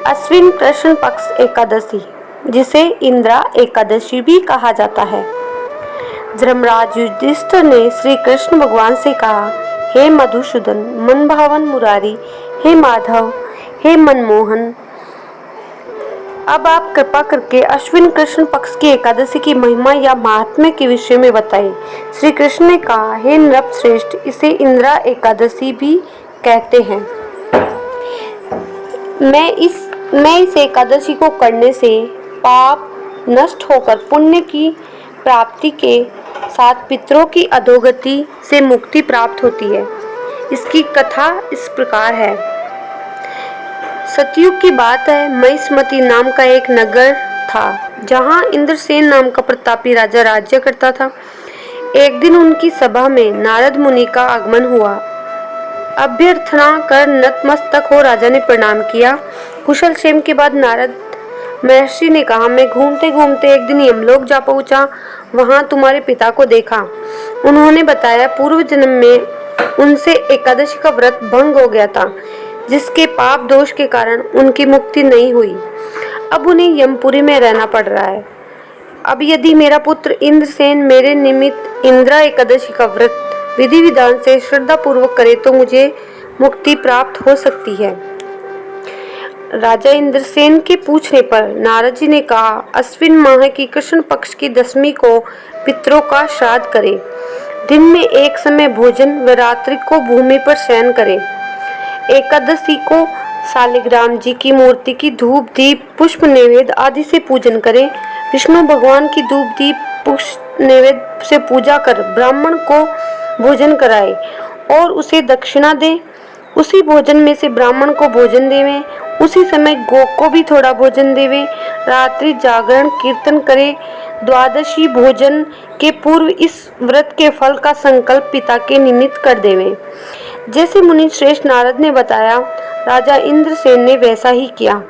अश्विन कृष्ण पक्ष एकादशी, जिसे इंदिरा एकादशी भी कहा जाता है। धर्मराज युधिष्ठिर ने श्री कृष्ण भगवान से कहा, हे मधुसूदन, मनभावन मुरारी, हे माधव, हे मनमोहन, अब आप कृपा करके अश्विन कृष्ण पक्ष की एकादशी की महिमा या महात्म्य के विषय में बताएं। श्री कृष्ण ने कहा, हे नृपश्रेष्ठ, इसे इंदिरा एकादशी भी कहते हैं। मैं इस एकादशी को करने से पाप नष्ट होकर पुण्य की प्राप्ति के साथ पितरों की अधोगति से मुक्ति प्राप्त होती है। इसकी कथा इस प्रकार है। सतयुग की बात है। महिष्मति नाम का एक नगर था, जहाँ इंद्रसेन नाम का प्रतापी राजा राज्य करता था। एक दिन उनकी सभा में नारद मुनि का आगमन हुआ। अभ्यर्थना कर नतमस्तक हो राजा ने प्रणाम किया। कुशल क्षेम के बाद नारद महर्षि ने कहा, मैं घूमते घूमते एक दिन यमलोक जा पहुंचा। वहां तुम्हारे पिता को देखा। उन्होंने बताया, पूर्व जन्म में उनसे एकादशी का व्रत भंग हो गया था, जिसके पाप दोष के कारण उनकी मुक्ति नहीं हुई। अब उन्हें यमपुरी में रहना पड़ रहा है। अब यदि मेरा पुत्र इंद्रसेन मेरे निमित्त इंदिरा एकादशी का व्रत विधि विधान से श्रद्धा पूर्वक करे तो मुझे मुक्ति प्राप्त हो सकती है। राजा इंद्रसेन के पूछने पर नारद जी ने कहा, अश्विन माह की कृष्ण पक्ष की दशमी को पितरों का श्राद्ध करे। दिन में एक समय भोजन व रात्रि को भूमि पर शयन करे। एकादशी को शालिग्राम जी की मूर्ति की धूप दीप पुष्प नैवेद्य आदि से पूजन करे। विष्णु भगवान की धूप दीप पुष्प नैवेद्य से पूजा कर ब्राह्मण को भोजन कराए और उसे दक्षिणा दे। उसी भोजन में से ब्राह्मण को भोजन देवे। उसी समय गौ को भी थोड़ा भोजन देवे। रात्रि जागरण कीर्तन करे। द्वादशी भोजन के पूर्व इस व्रत के फल का संकल्प पिता के निमित्त कर देवे। जैसे मुनि श्रेष्ठ नारद ने बताया, राजा इंद्रसेन ने वैसा ही किया,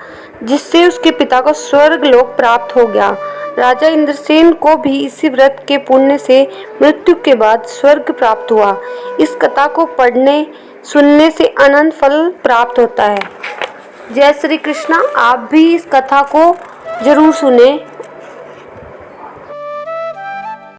जिससे उसके पिता को स्वर्ग लोक प्राप्त हो गया। राजा इंद्रसेन को भी इसी व्रत के पुण्य से मृत्यु के बाद स्वर्ग प्राप्त हुआ। इस कथा को पढ़ने सुनने से अनंत फल प्राप्त होता है। जय श्री कृष्णा। आप भी इस कथा को जरूर सुने।